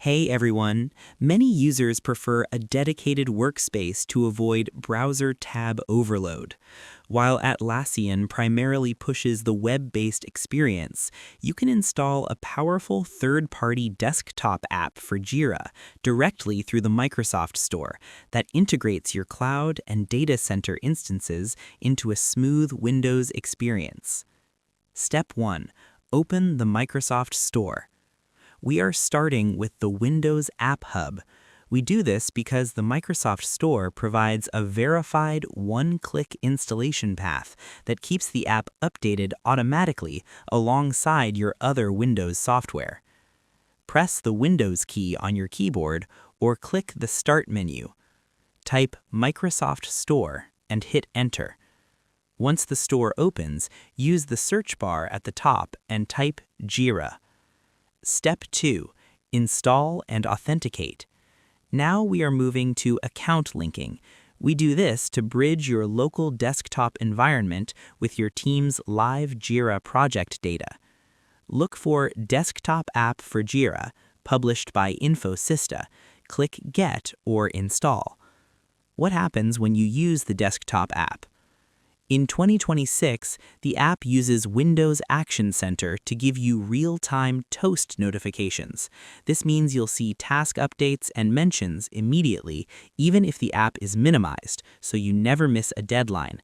Hey everyone! Many users prefer a dedicated workspace to avoid browser tab overload. While Atlassian primarily pushes the web-based experience, you can install a powerful third-party desktop app for Jira directly through the Microsoft Store that integrates your cloud and data center instances into a smooth Windows experience. Step 1. Open the Microsoft Store. We are starting with the Windows App Hub. We do this because the Microsoft Store provides a verified one-click installation path that keeps the app updated automatically alongside your other Windows software. Press the Windows key on your keyboard or click the Start menu. Type Microsoft Store and hit Enter. Once the store opens, use the search bar at the top and type Jira. Step 2. Install and authenticate. Now we are moving to account linking. We do this to bridge your local desktop environment with your team's live Jira project data. Look for Desktop App for Jira, published by Infosista. Click Get or Install. What happens when you use the desktop app? In 2026, the app uses Windows Action Center to give you real-time toast notifications. This means you'll see task updates and mentions immediately, even if the app is minimized, so you never miss a deadline.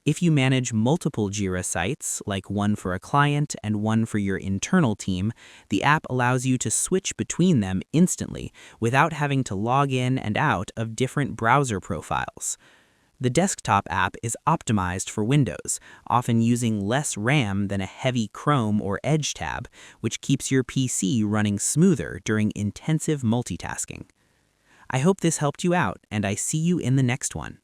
If you manage multiple Jira sites, like one for a client and one for your internal team, the app allows you to switch between them instantly without having to log in and out of different browser profiles. The desktop app is optimized for Windows, often using less RAM than a heavy Chrome or Edge tab, which keeps your PC running smoother during intensive multitasking. I hope this helped you out, and I see you in the next one.